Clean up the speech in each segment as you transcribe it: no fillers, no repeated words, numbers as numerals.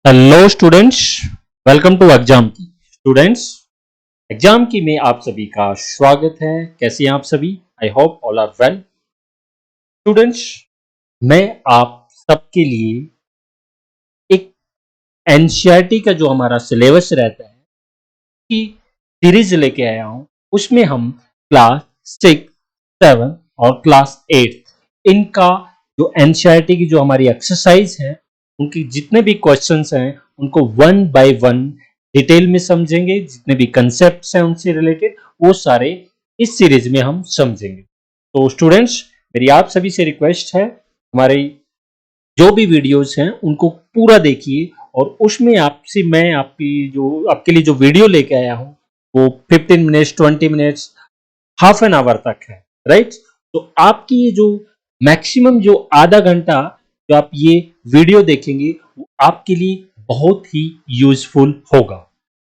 Hello students, welcome to exam key. Students, exam key में आप सभी का स्वागत है। कैसे हैं आप सभी? I hope all are well. Students, मैं आप सबके लिए एक एनसीईआरटी का जो हमारा सिलेबस रहता है की सीरीज लेके आया हूं। उसमें हम क्लास 6, 7 और क्लास 8 इनका जो एनसीईआरटी की जो हमारी एक्सरसाइज है उनकी जितने भी क्वेश्चंस हैं उनको वन बाय वन डिटेल में समझेंगे। जितने भी कंसेप्ट्स हैं उनसे रिलेटेड वो सारे इस सीरीज में हम समझेंगे। तो स्टूडेंट्स, मेरी आप सभी से रिक्वेस्ट है, हमारे जो भी वीडियोस हैं उनको पूरा देखिए और उसमें आपसे मैं आपके लिए जो वीडियो लेके आया हूं वो 15 minutes, 20 minutes, half an hour तक है, राइट। तो आपकी ये जो मैक्सिमम जो आधा घंटा जो आप ये वीडियो देखेंगे वो आपके लिए बहुत ही यूजफुल होगा।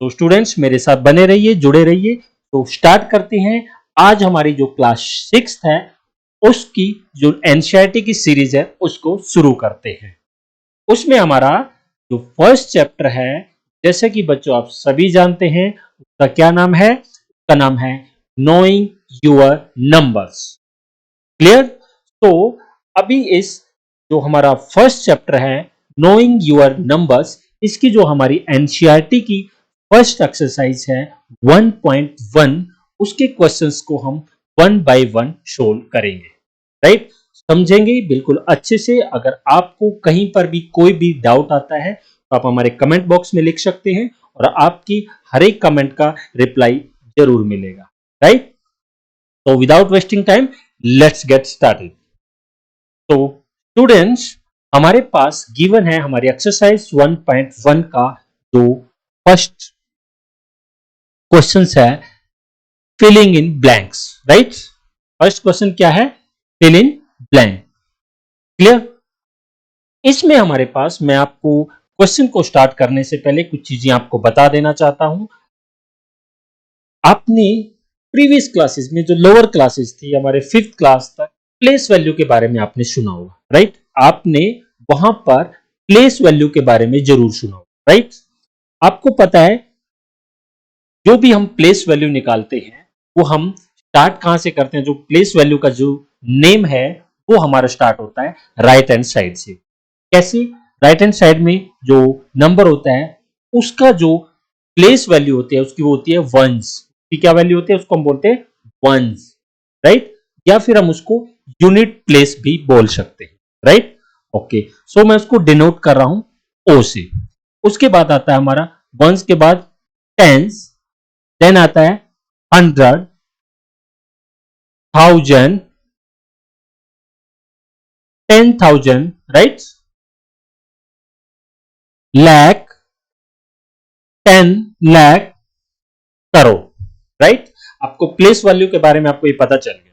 तो स्टूडेंट्स, मेरे साथ बने रहिए, जुड़े रहिए। तो स्टार्ट करते हैं। आज हमारी जो क्लास 6 है उसकी जो एनसीईआरटी की सीरीज है उसको शुरू करते हैं। उसमें हमारा जो फर्स्ट चैप्टर है, जैसे कि बच्चों आप सभी जानते हैं, उसका क्या नाम है? उसका नाम है नोइंग योर नंबर्स। क्लियर? तो अभी इस जो हमारा फर्स्ट चैप्टर है नोइंग योर नंबर्स, इसकी जो हमारी एनसीईआरटी की फर्स्ट एक्सरसाइज है 1.1, उसके क्वेश्चंस को हम वन बाय वन सोल्व करेंगे, राइट। समझेंगे बिल्कुल अच्छे से। अगर आपको कहीं पर भी कोई भी डाउट आता है तो आप हमारे कमेंट बॉक्स में लिख सकते हैं और आपकी हर एक कमेंट का रिप्लाई जरूर मिलेगा, राइट। तो without wasting time let's get started. तो स्टूडेंट्स, हमारे पास गिवन है हमारी एक्सरसाइज 1.1 का जो फर्स्ट क्वेश्चन है filling in blanks, right. First question क्या है? Fill in blank. क्लियर? इसमें हमारे पास, मैं आपको क्वेश्चन को स्टार्ट करने से पहले कुछ चीजें आपको बता देना चाहता हूं। आपने प्रीवियस क्लासेस में जो लोअर क्लासेस थी हमारे 5th क्लास तक, प्लेस वैल्यू के बारे में आपने सुना होगा, राइट। आपने वहां पर प्लेस वैल्यू के बारे में जरूर सुना होगा, राइट। आपको पता है जो भी हम प्लेस वैल्यू निकालते हैं वो हम स्टार्ट कहां से करते हैं? जो प्लेस वैल्यू का जो नेम है वो हमारा स्टार्ट होता है राइट हैंड साइड से। कैसे? राइट हैंड साइड में जो नंबर होता है उसका जो प्लेस वैल्यू होती है उसकी वो होती है वंस। की क्या वैल्यू होती है? उसको हम बोलते हैं वंस, राइट। या फिर हम उसको यूनिट प्लेस भी बोल सकते हैं, राइट। ओके, सो मैं उसको डिनोट कर रहा हूं ओ से। उसके बाद आता है हमारा वंस के बाद टेंस, देन आता है 100, 1000, 10,000, राइट, लाख, 10 लाख, करोड़, राइट। आपको प्लेस वैल्यू के बारे में आपको ये पता चल गया।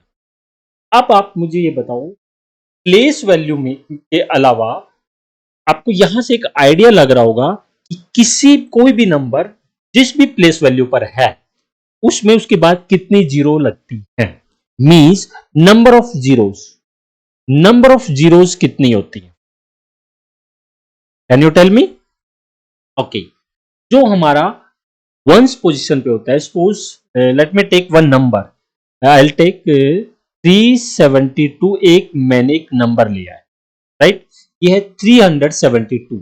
अब आप मुझे ये बताओ, प्लेस वैल्यू में के अलावा आपको यहां से एक आइडिया लग रहा होगा कि कोई भी नंबर जिस भी प्लेस वैल्यू पर है उसमें उसके बाद कितनी जीरो लगती है। मींस नंबर ऑफ जीरोस कितनी होती है? Can you tell me? Okay, जो हमारा वंस पोजीशन पे होता है, suppose let me take one number, I will take 372। एक मैंने एक नंबर लिया है, राइट। ये है 372।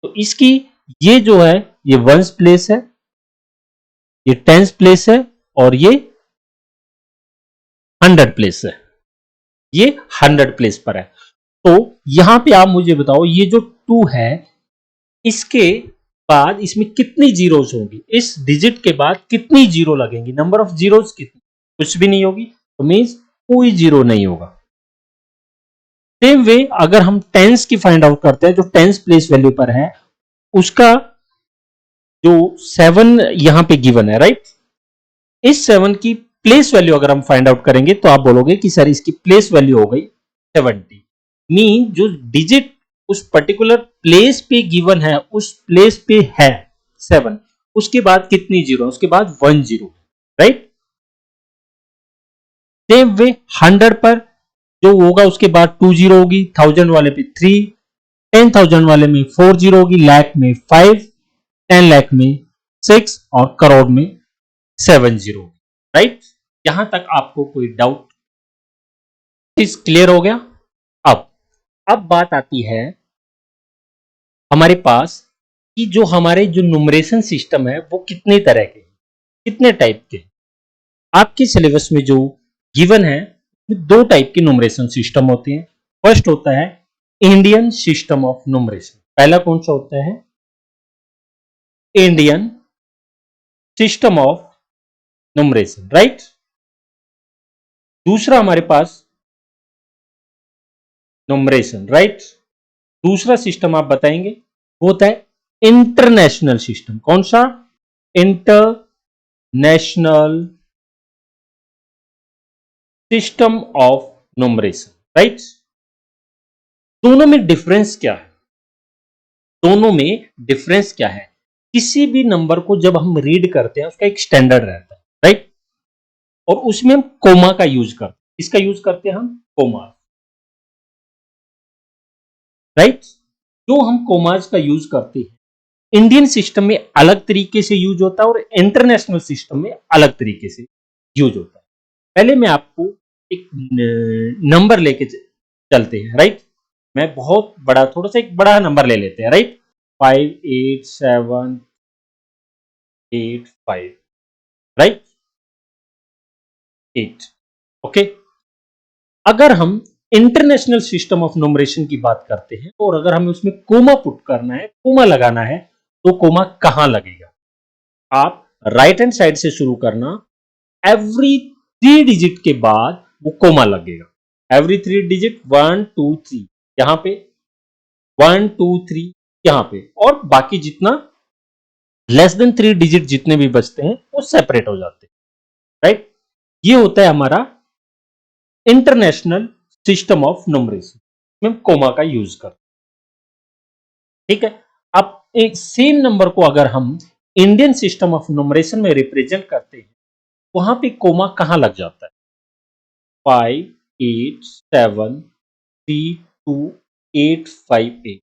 तो इसकी ये जो है ये वंस प्लेस है, ये टेंस प्लेस है और ये 100 प्लेस है। ये 100 प्लेस पर है। तो यहां पे आप मुझे बताओ, ये जो 2 है इसके बाद इसमें कितनी जीरोस होंगी? इस डिजिट के बाद कितनी जीरो लगेंगी? नंबर ऑफ जीरोस कितनी? कुछ भी नहीं होगी। तो मींस कोई जीरो नहीं होगा। सेम वे अगर हम टेंस की फाइंड आउट करते हैं, जो टेंस प्लेस वैल्यू पर है उसका जो 7 यहां पे गिवन है, राइट। इस 7 की प्लेस वैल्यू अगर हम फाइंड आउट करेंगे तो आप बोलोगे कि सर इसकी प्लेस वैल्यू हो गई 70। मीन जो डिजिट उस पर्टिकुलर प्लेस पे गिवन है उस प्लेस पे है 7, उसके बाद कितनी जीरो? उसके बाद 1 जीरो, राइट। सेम वे 100 पर जो होगा उसके बाद 2 जीरो होगी, 1000 वाले पे 3, 10,000 वाले में 4 जीरो होगी, लाख में 5, 10 लाख में 6 और करोड़ में 7 जीरो। राइट, यहां तक आपको कोई डाउट? इस क्लियर हो गया? अब बात आती है हमारे पास कि जो हमारे जो न्यूमरेशन सिस्टम है वो कितने तरह के, कितने टाइप के। आपके सिलेबस में जो गिवन है दो टाइप के न्यूमरेशन सिस्टम होते हैं। फर्स्ट होता है इंडियन सिस्टम ऑफ न्यूमरेशन। पहला कौन सा होता है? Indian system of numeration. Right. दूसरा हमारे पास न्यूमरेशन। राइट। दूसरा सिस्टम आप बताएंगे वो होता है इंटरनेशनल सिस्टम। कौन सा? International system of numeration. Right. दोनों में डिफरेंस क्या है? दोनों में डिफरेंस क्या है? किसी भी नंबर को जब हम रीड करते हैं उसका एक स्टैंडर्ड रहता है। राइट। और उसमें हम कोमा का यूज करते हैं। इसका यूज करते हैं हम कोमा। राइट। जो हम कोमास का यूज करते हैं इंडियन सिस्टम में अलग तरीके से यूज होता है और इंटरनेशनल सिस्टम में अलग तरीके से यूज होता है। पहले मैं आपको एक नंबर लेके चलते हैं। राइट। मैं बहुत बड़ा, थोड़ा सा एक बड़ा नंबर ले लेते हैं। राइट। 58785। राइट। 8। ओके। अगर हम इंटरनेशनल सिस्टम ऑफ न्यूमरेशन की बात करते हैं और अगर हमें उसमें कोमा पुट करना है, कोमा लगाना है, तो कोमा कहां लगेगा? आप राइट हैंड साइड से शुरू करना। एवरी 3 डिजिट के बाद वो कोमा लगेगा। एवरी 3 डिजिट, 1 2 3 यहां पे, 1 2 3 यहां पे, और बाकी जितना लेस देन 3 डिजिट जितने भी बचते हैं वो सेपरेट हो जाते हैं। राइट। ये होता है हमारा इंटरनेशनल सिस्टम ऑफ न्यूमरेशन में कोमा का यूज करते हैं। ठीक है। अब एक सेम नंबर को अगर हम इंडियन सिस्टम ऑफ न्यूमरेशन में रिप्रेजेंट करते हैं, वहां पे कोमा कहां लग जाता है? 5873285।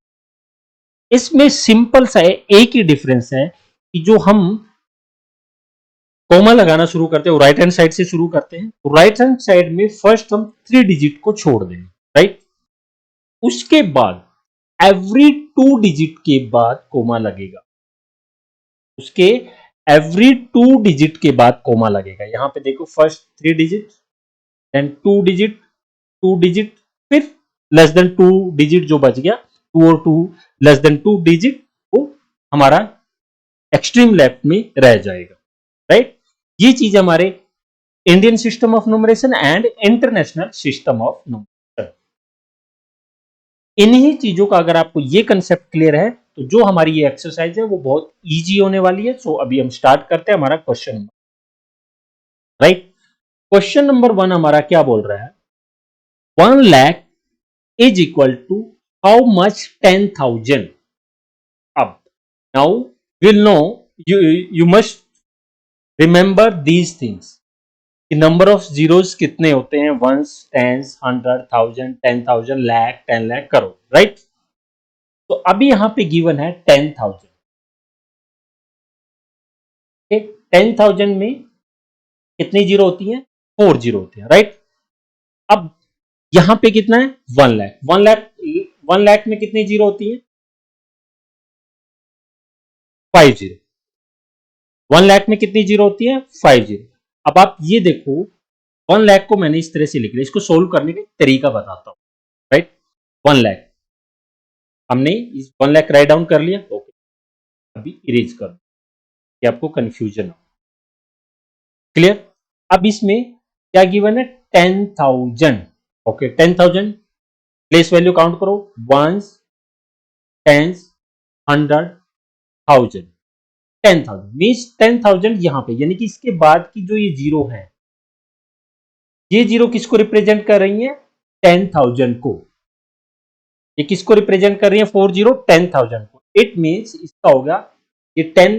इसमें सिंपल सा है, एक ही डिफरेंस है कि जो हम कोमा लगाना शुरू करते हैं राइट हैंड साइड से शुरू करते हैं। तो राइट हैंड साइड में फर्स्ट हम 3 डिजिट को छोड़ देंगे। राइट। उसके बाद एवरी 2 डिजिट के बाद कोमा लगेगा। उसके एवरी 2 डिजिट के बाद कोमा लगेगा। यहां पे देखो, first 3 digit, then 2 digit, 2 digit, फिर लेस देन 2 डिजिट जो बच गया, 2 और 2 लेस देन 2 डिजिट, वो हमारा एक्सट्रीम लेफ्ट में रह जाएगा। राइट। ये चीज हमारे Indian system of numeration and international system of numeration. इन्हीं चीजों का अगर आपको ये कंसेप्ट क्लियर है तो जो हमारी ये एक्सरसाइज है वो बहुत इजी होने वाली है। सो अभी हम स्टार्ट करते हैं हमारा question number. Right. Question number 1 हमारा क्या बोल रहा है? 1 lakh is equal to how much? 10,000। अब now will know, you must remember these things कि नंबर ऑफ जीरोस कितने होते हैं? Ones, tens, 100, 1000, 10,000, lakh, 10 lakh, crore. Right. तो अभी यहां पे गिवन है 10,000। 10,000 में कितनी जीरो होती हैं? 4 जीरो होती हैं। राइट। अब यहां पे कितना है? 1 लाख। 1 लाख में कितनी जीरो होती है? 5 जीरो। 1 लाख में कितनी जीरो होती है? 5 जीरो। अब आप ये देखो, 1 लाख को मैंने इस तरह से लिख लिया। इसको सोल्व करने का तरीका बताता हूं। राइट। 1 लाख हमने 1 लाख राइट डाउन कर लिया। ओके। अभी इरेज कर कि आपको कंफ्यूजन हो। क्लियर? अब इसमें क्या गिवन है? 10,000। ओके। 10,000 प्लेस वैल्यू काउंट करो। Ones, tens, 100, 1000। 10,000 मीन्स 10,000 यहां पे, यानी कि इसके बाद की जो ये जीरो है, ये जीरो किसको रिप्रेजेंट कर रही है? 10,000 को। ये किसको रिप्रेजेंट कर रही है? 40, 10,000 को। इट मीन्स इसका होगा ये 10,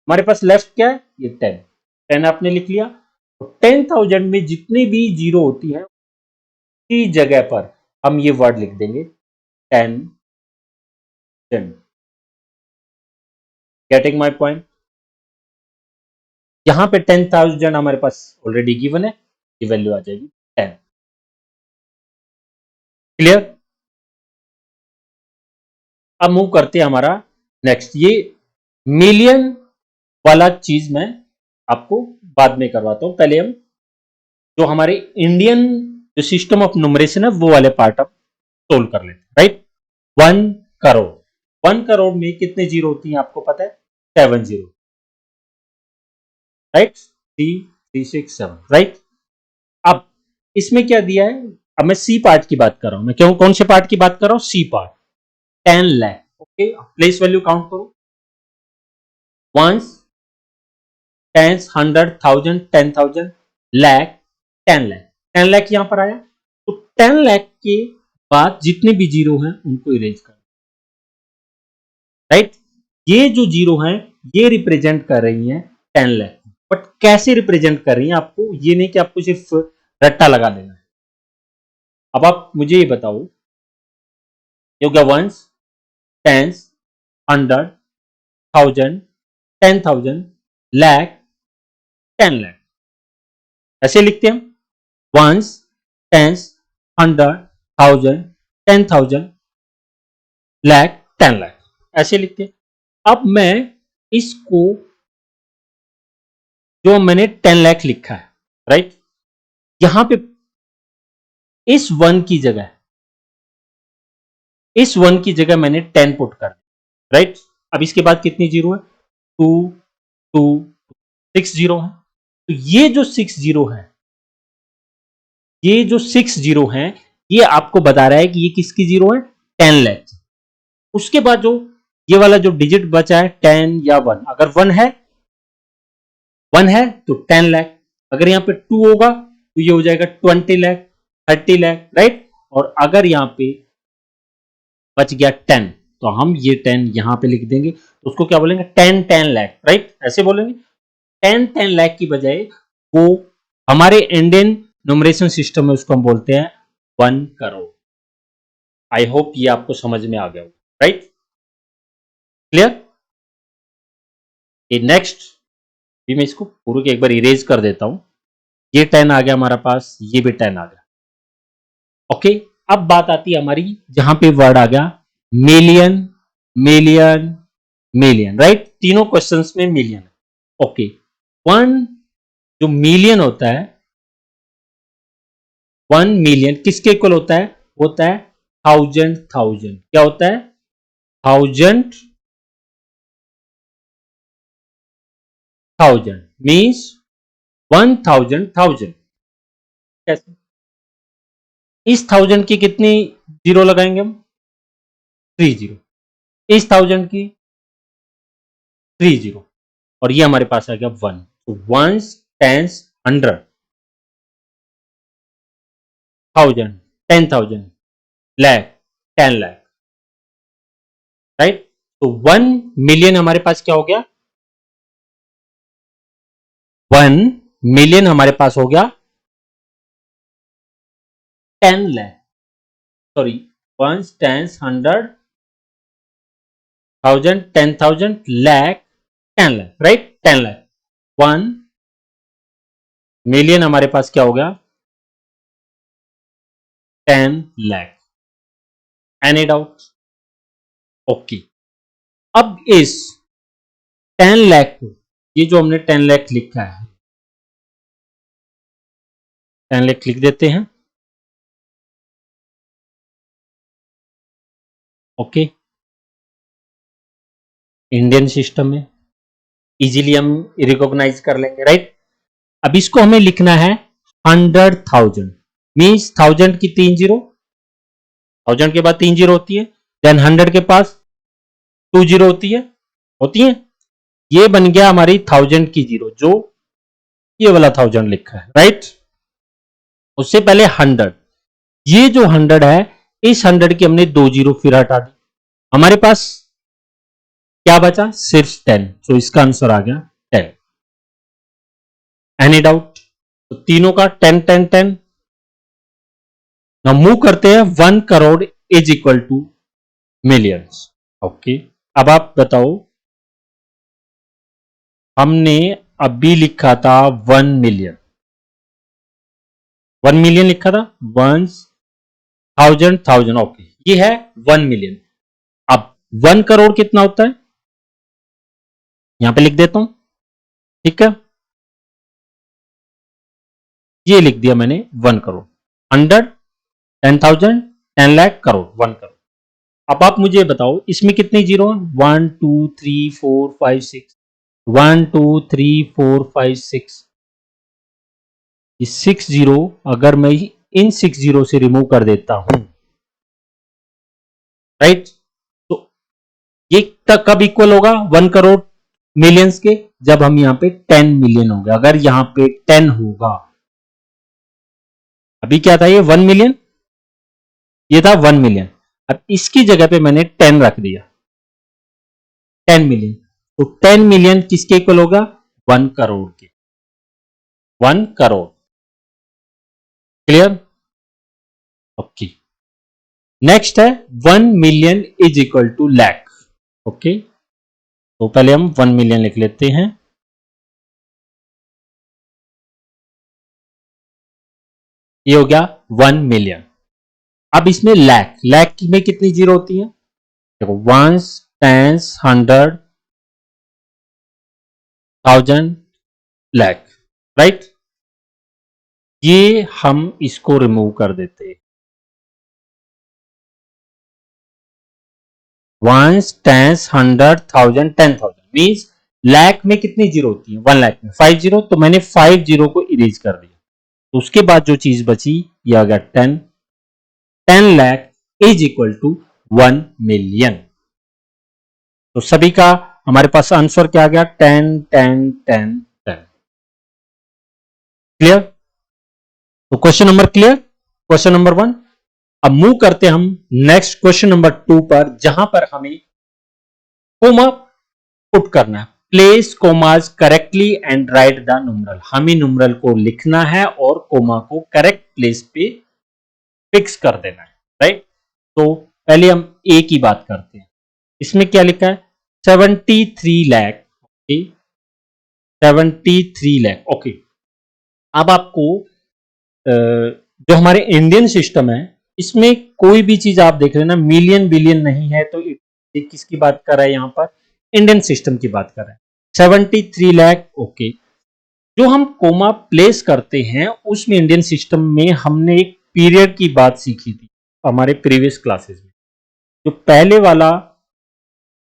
हमारे पास लेफ्ट क्या है? ये 10। 10 आपने लिख लिया। तो 10,000 में जितनी भी जीरो होती है, उसी जगह पर हम ये वर्ड लिख देंगे 10 गेटिंग माई पॉइंट? यहां पे 10,000 हमारे पास ऑलरेडी गिवन है, ये वैल्यू आ जाएगी 10। क्लियर? अब मूव करते हैं हमारा नेक्स्ट। ये मिलियन वाला चीज मैं आपको बाद में करवाता हूं, पहले हम जो हमारे इंडियन जो सिस्टम ऑफ न्यूमरेशन है वो वाले पार्ट अब सोल्व कर लेते हैं। राइट? 1 करोड़, 1 करोड़ में कितने जीरो होती हैं आपको पता है? 7 जीरो। राइट? 3 3 6 7। राइट? अब इसमें क्या दिया है? अब मैं सी पार्ट की बात कर रहा हूं। मैं क्यों कौन से पार्ट की बात कर रहा हूं? C part. 10 lakh. Okay, place value count करो। Ones, tens, 100,000, 10,000, lakh, 10 lakh. 10 लाख यहां पर आया, तो 10 लाख के बाद जितने भी जीरो हैं उनको इरेज कर। राइट? ये जो जीरो हैं ये रिप्रेजेंट कर रही हैं 10 लाख। बट कैसे रिप्रेजेंट कर रही हैं? आपको ये नहीं कि आपको सिर्फ रट्टा लगा देना है। अब आप मुझे ये बताओ, ये हो गया वंस, टेंस, 100, 1000, 10,000, लाख, 10 लाख। ऐसे लिखते हैं वंस, टेंस, 100, 1000, 10,000, लाख, 10 लाख। ऐसे लिखते हैं। अब मैं इसको, जो मैंने 10 लाख लिखा है, राइट, यहां पे इस वन की जगह, इस वन की जगह मैंने 10 पुट कर दिया। राइट? अब इसके बाद कितनी जीरो है? 2 2 6 जीरो है। तो ये जो 6 जीरो है, ये जो 6 जीरो है, ये आपको बता रहा है कि ये किसकी जीरो है? 10 लाख। उसके बाद जो ये वाला जो डिजिट बचा है 10 या 1, अगर 1 है तो 10 लाख। अगर यहां पे 2 होगा तो ये हो जाएगा 20 लाख, 30 लाख। राइट? और अगर यहां पे बच गया 10, तो हम ये 10 यहां पे लिख देंगे, तो उसको क्या बोलेंगे? 10 लाख। राइट? ऐसे बोलेंगे। 10 लाख की बजाय वो हमारे इंडियन न्यूमरेशन सिस्टम में उसको हम बोलते हैं 1 करोड़। आई होप ये आपको समझ में आ गया हो। राइट? क्लियर? ये नेक्स्ट भी मैं इसको पूरे के एक बार इरेज कर देता हूं। ये 10 आ गया हमारा पास, ये भी 10 आ गया। ओके, अब बात आती है हमारी जहां पे वर्ड आ गया मिलियन, मिलियन, मिलियन। राइट? तीनों क्वेश्चंस में मिलियन। ओके, वन जो मिलियन होता है, 1 मिलियन किसके इक्वल होता है? होता है 1000, 1000। क्या होता है? 1000, 1000 मीन्स 1000, 1000। कैसे? इस 1000 की कितनी जीरो लगाएंगे हम? 3 जीरो। इस 1000 की 3 जीरो, और ये हमारे पास आ गया 1। तो ones, tens, 100, 1000, 10,000, lakh, 10 lakh. Right? तो 1 मिलियन हमारे पास क्या हो गया? 1 मिलियन हमारे पास हो गया 10 lakh. Sorry, ones, tens, 100, 1000, 10,000, lakh, 10 lakh. Right? 10 lakh. 1 million हमारे पास क्या हो गया? 10 लाख। Any doubt? ओके, अब इस 10 लाख को, ये जो हमने 10 लाख लिखा है, 10 लाख लिख देते हैं। ओके, इंडियन सिस्टम में इजीली हम रिकॉग्नाइज कर लेंगे। राइट? अब इसको हमें लिखना है 100,000 मीन्स 1000 की 3 जीरो, 1000 के बाद 3 जीरो होती है, देन 100 के पास 2 जीरो होती है। ये बन गया हमारी 1000 की जीरो, जो ये वाला 1000 लिखा है। राइट? उससे पहले 100, ये जो 100 है, इस 100 की हमने 2 जीरो फिर हटा दी, हमारे पास क्या बचा? सिर्फ 10। तो इसका आंसर आ गया 10। Any doubt? तो तीनों का 10 10 10। ना मूव करते हैं 1 crore is equal to millions. Okay, अब आप बताओ, हमने अभी लिखा था 1 मिलियन, 1 मिलियन लिखा था, वन थाउजेंड थाउजेंड, ओके, ये है 1 मिलियन। अब 1 करोड़ कितना होता है, यहां पे लिख देता हूं, ठीक है, ये लिख दिया मैंने 1 करोड़, 100, 10,000, 10 लाख, करोड़, 1 करोड़। अब आप मुझे बताओ इसमें कितने जीरो हैं, 1 2 3 4 5 6, 1 2 3 4 5 6, ये 6 जीरो अगर मैं इन 6 जीरो से रिमूव कर देता हूं, राइट, तो ये तक कब इक्वल होगा 1 करोड़ मिलियंस के, जब हम यहां पे 10 मिलियन होंगे। अगर यहां पे 10 होगा, अभी क्या था ये 1 मिलियन, ये था 1 मिलियन, अब इसकी जगह पे मैंने 10 रख दिया, 10 मिलियन, तो 10 मिलियन किसके इक्वल होगा, 1 करोड़ के, 1 करोड़, क्लियर, ओके। नेक्स्ट है 1 million is equal to lakh, okay, तो पहले हम 1 मिलियन लिख लेते हैं, ये हो गया 1 मिलियन। अब इसमें लैख, लैख में कितनी जीरो होती है, देखो, वंस, टेंस, 100, 1000, लैख, राइट, ये हम इसको रिमूव कर देते हैं, वंस, टेंस, 100, 1000, 10,000 मीन्स लैख में कितनी जीरो होती है, 1 लाख में 5 जीरो, तो मैंने 5 जीरो को इरेज कर दिया, तो उसके बाद जो चीज बची ये आ गया 10, 10 lakh is equal to 1 million. तो सभी का हमारे पास आंसर क्या आ गया, 10 10 10 10, क्लियर, तो question number clear, question number 1। अब मूव करते हैं हम नेक्स्ट क्वेश्चन नंबर 2 पर, जहां पर हमें कोमा पुट करना है, place commas correctly and write the numeral, हमें नुमरल को लिखना है और कोमा को करेक्ट प्लेस पे फिक्स कर देना है, राइट। तो पहले हम ए की बात करते हैं, इसमें क्या लिखा है, 73 लाख, ओके, 73 लाख, ओके। अब आपको जो हमारे इंडियन सिस्टम है, इसमें कोई भी चीज आप देख लेना मिलियन बिलियन नहीं है, तो किसकी बात कर रहा है, यहां पर इंडियन सिस्टम की बात कर रहा है, 73 लाख, ओके। जो हम कोमा प्लेस करते हैं उसमें इंडियन सिस्टम में हमने एक पीरियड की बात सीखी थी हमारे प्रीवियस क्लासेस में, जो पहले वाला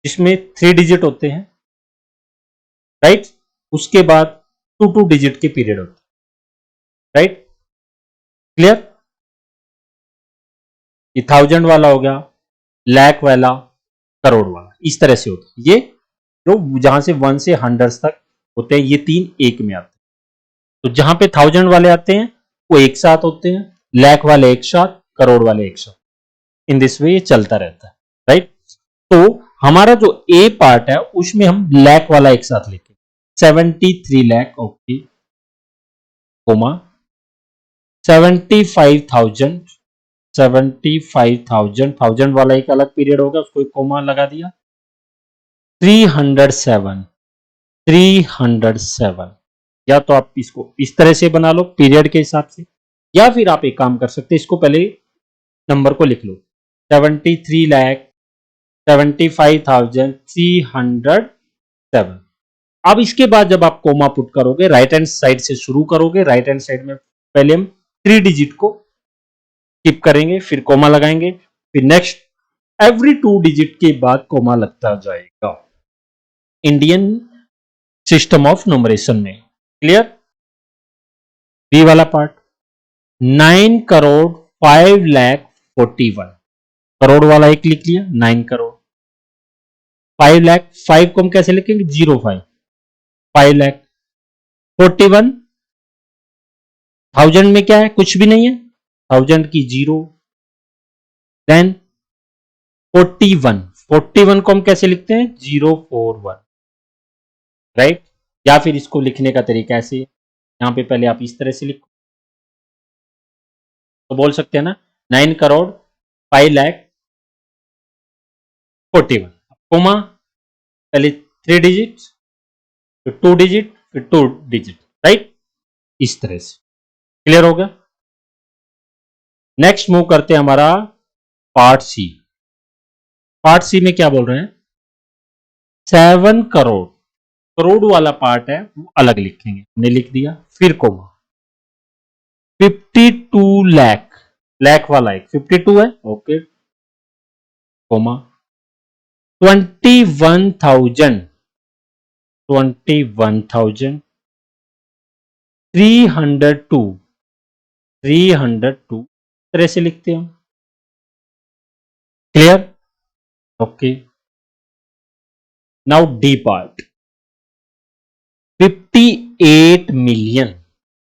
जिसमें 3 डिजिट होते हैं, राइट, उसके बाद 2 2 डिजिट के पीरियड होते हैं, राइट, क्लियर, ये 1000 वाला हो गया, लाख वाला, करोड़ वाला, इस तरह से होता है ये, जो जहां से 1 से 100 तक होते हैं, ये 3 एक में आते हैं। तो जहां पे 1000 वाले आते हैं वो एक साथ होते हैं, लाख वाले एक साथ, करोड़ वाले एक साथ, इन दिस वे ये चलता रहता है, राइट। तो हमारा जो ए पार्ट है उसमें हम लाख वाला एक साथ लेंगे, 73 लाख, ओके, कोमा 75,000, 75,000, 1000 वाला एक अलग पीरियड होगा, उसको एक कोमा लगा दिया, 307, 307, या तो आप इसको इस तरह से बना लो पीरियड के हिसाब से, या फिर आप एक काम कर सकते हैं, इसको पहले नंबर को लिख लो, 73,75,307। अब इसके बाद जब आप कोमा पुट करोगे, राइट हैंड साइड से शुरू करोगे, राइट हैंड साइड में पहले हम 3 डिजिट को स्किप करेंगे, फिर कोमा लगाएंगे, फिर नेक्स्ट एवरी 2 डिजिट के बाद कोमा लगता जाएगा इंडियन सिस्टम ऑफ न्यूमरेशन में, क्लियर। बी वाला पार्ट, 9,05,41,000, करोड़ वाला एक लिख लिया, 9 करोड़, 5 लाख, 5 को हम कैसे लिखेंगे, 05, 5 लाख, 41,000 में क्या है, कुछ भी नहीं है, 1000 की जीरो, देन 41, 41 को हम कैसे लिखते हैं, 041, राइट। या फिर इसको लिखने का तरीका ऐसे, यहां पे पहले आप इस तरह से लिखो, तो बोल सकते हैं ना, 9 करोड़ 5 लाख 41, कोमा, पहले 3 डिजिट, फिर 2 डिजिट, फिर 2 डिजिट, राइट, इस तरह से। क्लियर हो गया? नेक्स्ट मूव करते हैं हमारा पार्ट सी। पार्ट सी में क्या बोल रहे हैं? 7 करोड़, करोड़ वाला पार्ट है वो अलग लिखेंगे, हमने लिख दिया, फिर कोमा। 52 लाख, लाख वाला एक 52 है, ओके, कोमा। 21,000, 21,000, 302, 302 तरह से लिखते हैं हम। Clear? Okay. Now D part, 58 million,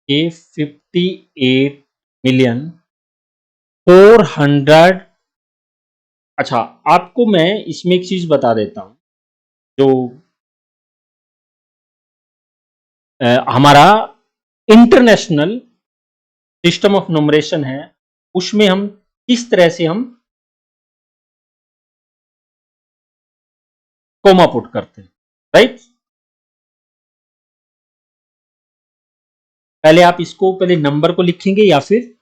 ये 58 मिलियन 400। अच्छा, आपको मैं इसमें एक चीज बता देता हूं, जो हमारा इंटरनेशनल सिस्टम ऑफ न्यूमरेशन है, उसमें हम किस तरह से हम कोमा पुट करते हैं, राइट। पहले आप इसको, पहले नंबर को लिखेंगे या फिर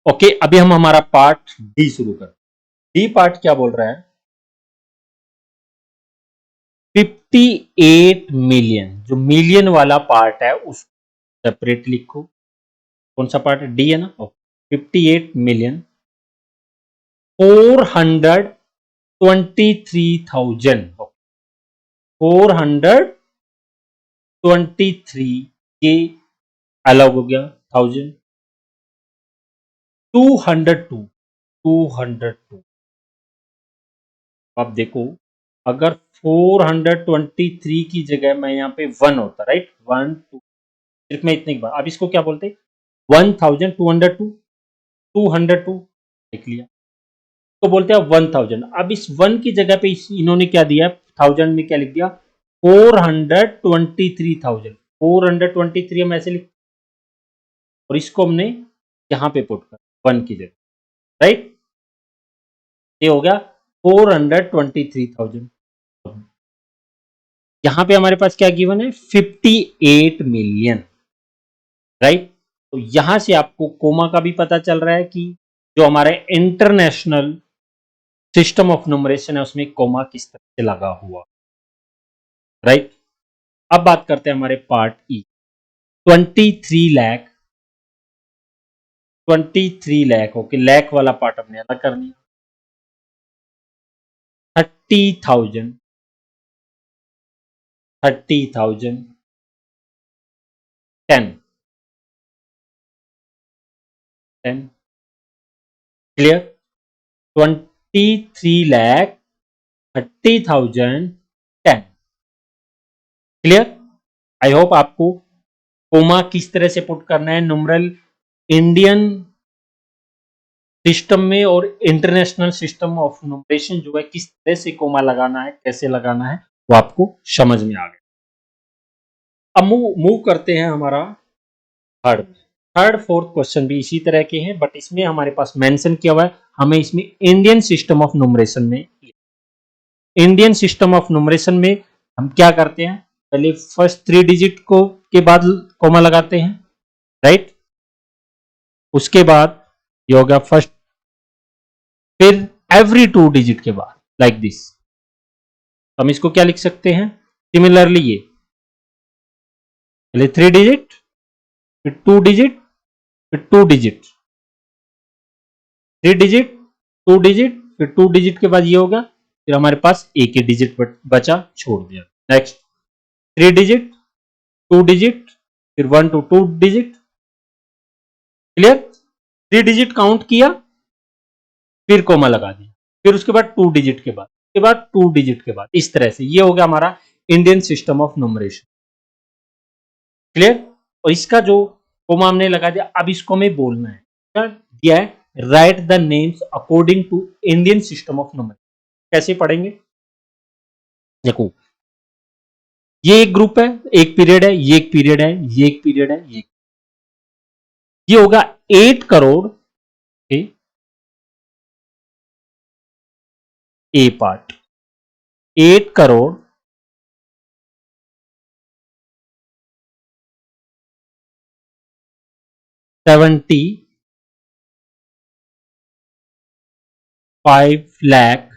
ओके, अभी हम हमारा पार्ट डी शुरू करते हैं। डी पार्ट क्या बोल रहा है? 58 मिलियन, जो मिलियन वाला पार्ट है उस सेपरेट लिखो। कौन सा पार्ट है? डी है ना। 58 मिलियन 423,000, 423, ये अलग हो गया, 1000। 202, 202, आप देखो, अगर 423 की जगह मैं यहाँ पे 1 होता, राइट, 1 2, सिर्फ मैं इतने की बात, अब इसको क्या बोलते हैं? 1202, 202 लिख लिया, तो बोलते हैं 1000। अब इस 1 की जगह पे इन्होंने क्या दिया? 1000 में क्या लिख दिया? 423,000, 423 हम ऐसे लिख, और इसको हमने यहां पे पुट कर 1 की जगह, राइट, ये हो गया 423,000। यहां पे हमारे पास क्या गिवन है? 58 मिलियन, राइट। तो यहां से आपको कोमा का भी पता चल रहा है कि जो हमारे इंटरनेशनल सिस्टम ऑफ न्यूमरेशन है उसमें कोमा किस तरह से लगा हुआ, राइट। अब बात करते हैं हमारे पार्ट ई। 23 लाख, 23 लाख, ओके, लाख वाला पार्ट हमने अलग कर लिया। 30,000, 30,000, 10, 10, क्लियर? 23,30,000, 10, क्लियर? आई होप आपको कोमा किस तरह से पुट करना है न्यूमरल इंडियन सिस्टम में और इंटरनेशनल सिस्टम ऑफ न्यूमरेशन जो है किस तरह से कोमा लगाना है, कैसे लगाना है, वो आपको समझ में आ गया। अब मूव करते हैं हमारा थर्ड, फोर्थ क्वेश्चन भी इसी तरह के हैं, बट इसमें हमारे पास मेंशन किया हुआ है, हमें इसमें इंडियन सिस्टम ऑफ न्यूमरेशन में, इंडियन सिस्टम ऑफ न्यूमरेशन में हम क्या करते हैं? पहले फर्स्ट 3 डिजिट को के बाद कोमा लगाते हैं, राइट। उसके बाद ये होगा फर्स्ट, फिर एवरी 2 डिजिट के बाद, लाइक दिस। हम इसको क्या लिख सकते हैं? सिमिलरली ये पहले 3 डिजिट, फिर 2 डिजिट, फिर 2 डिजिट, 3 डिजिट, 2 डिजिट, फिर 2 डिजिट के बाद ये होगा, फिर हमारे पास एक ही डिजिट बचा, छोड़ दिया। नेक्स्ट 3 डिजिट, 2 डिजिट, फिर 1 to 2 digit, clear? 3 digit count किया, फिर कोमा लगा दिया, फिर उसके बाद 2 डिजिट के बाद, उसके बाद 2 डिजिट के बाद, इस तरह से ये हो गया हमारा Indian system of numeration, clear? और इसका जो कोमा हमने लगा दिया, अब इसको हमें बोलना है, क्या दिया है? Write the names according to Indian system of numeration. कैसे पढ़ेंगे? देखो, ये एक ग्रुप है, एक पीरियड है, ये एक पीरियड है, ये एक पीरियड है, ये ये होगा 8 करोड़ के A part, 8 crore 75 lakh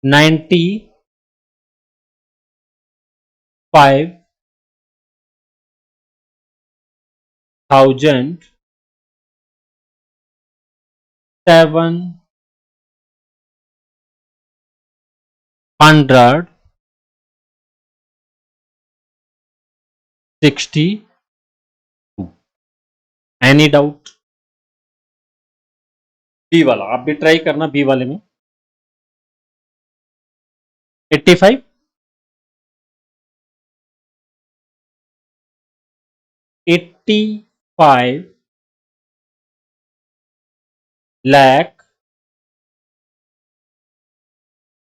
95,700 60। Any doubt? B वाला आप भी ट्राई करना, बी वाले में 85, 85 lakh,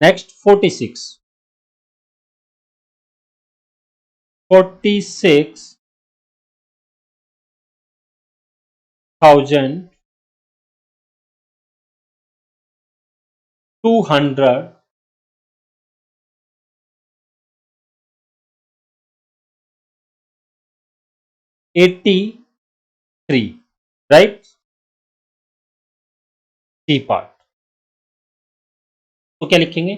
next 46,283, right? C part. तो क्या लिखेंगे?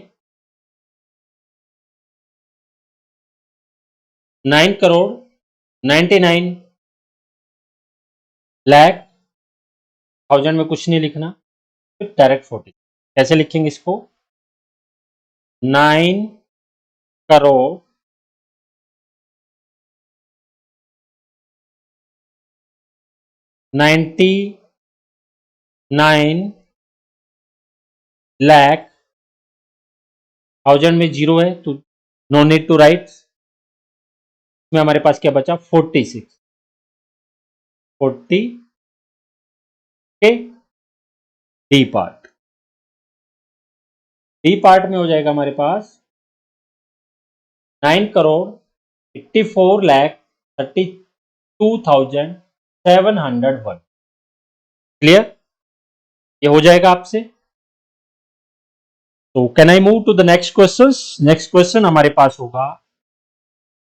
9,99,00,000 में कुछ नहीं लिखना, फिर डायरेक्ट 40। कैसे लिखेंगे इसको? 9,99,00,000 में जीरो है तो नो नीड टू राइट। इसमें हमारे पास क्या बचा? 46, 40 के डी पार्ट। डी पार्ट में हो जाएगा हमारे पास 9,84,32,701। क्लियर? ये हो जाएगा आपसे। तो can I move to the next question? Next question हमारे पास होगा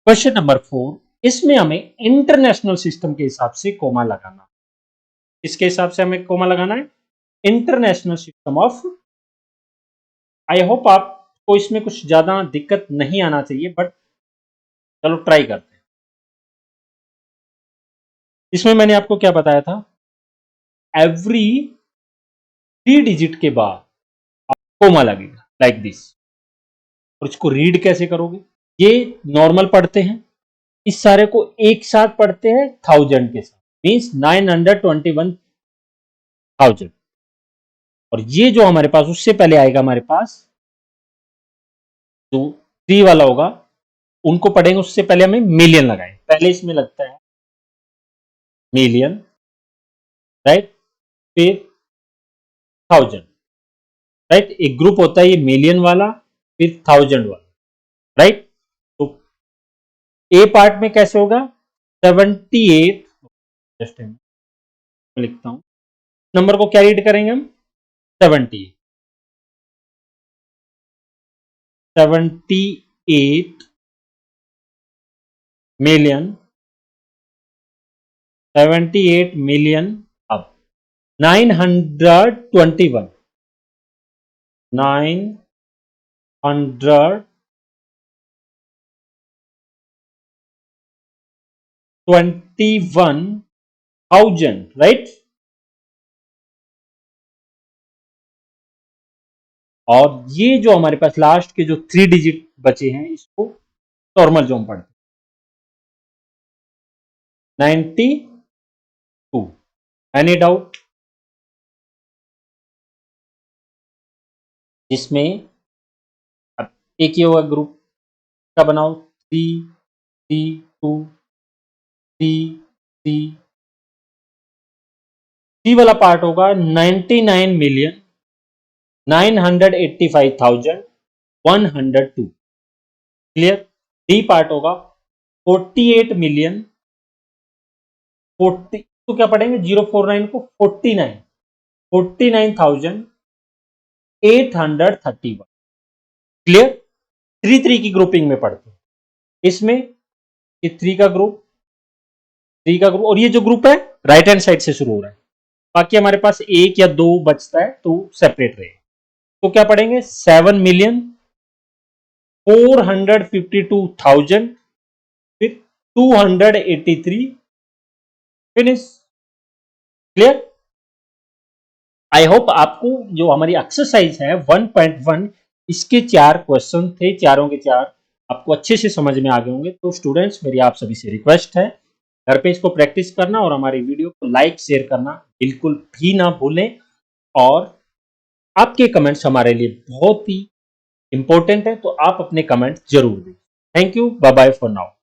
क्वेश्चन नंबर 4। इसमें हमें इंटरनेशनल सिस्टम के हिसाब से कोमा लगाना। किसके हिसाब से हमें कोमा लगाना है? International system of. I hope आपको इसमें कुछ ज्यादा दिक्कत नहीं आना चाहिए, बट चलो ट्राई करते हैं। इसमें मैंने आपको क्या बताया था? एवरी 3 डिजिट के बाद कोमा लगेगा लाइक दिस। और इसको रीड कैसे करोगे? ये नॉर्मल पढ़ते हैं, इस सारे को एक साथ पढ़ते हैं 1000 के साथ, मीन्स 921,000। और ये जो हमारे पास उससे पहले आएगा हमारे पास जो 3 वाला होगा, उनको पढ़ेंगे उससे पहले हमें मिलियन लगाए। पहले इसमें लगता है मिलियन, राइट? फिर 1000, राइट? एक ग्रुप होता है ये मिलियन वाला, फिर 1000 वाला, राइट? तो ए पार्ट में कैसे होगा? 78, जस्ट लिखता हूं नंबर को, क्या रीड करेंगे हम? 78 मिलियन, 78 मिलियन। अब 921, 921,000, राइट? और ये जो हमारे पास लास्ट के जो 3 डिजिट बचे हैं, इसको नॉर्मल जो हम पढ़ते हैं 92। Any doubt? जिसमें अब एक ही होगा ग्रुप का बनाओ, 3 2 3 सी वाला पार्ट होगा 99,985,102। क्लियर? डी पार्ट होगा 48 मिलियन 40 तो क्या पढ़ेंगे 049 को 49,831 क्लियर। 3 की ग्रुपिंग में पढ़ते हैं इसमें ये 3 का ग्रुप और ये जो ग्रुप है राइट हैंड साइड से शुरू हो रहा है, बाकी हमारे पास 1 या 2 बचता है तो सेपरेट रहे। तो क्या पढ़ेंगे 7,452,000 फिर 283 फिनिश। क्लियर। आई होप आपको जो हमारी एक्सरसाइज है 1.1 इसके 4 क्वेश्चन थे, चारों के चार आपको अच्छे से समझ में आ गए होंगे। तो स्टूडेंट्स मेरी आप सभी से रिक्वेस्ट है घर पे इसको प्रैक्टिस करना और हमारी वीडियो को लाइक शेयर करना बिल्कुल भी ना भूलें और आपके कमेंट्स हमारे लिए बहुत ही इंपॉर्टेंट है, तो आप अपने कमेंट जरूर दें। Thank you, bye bye for now.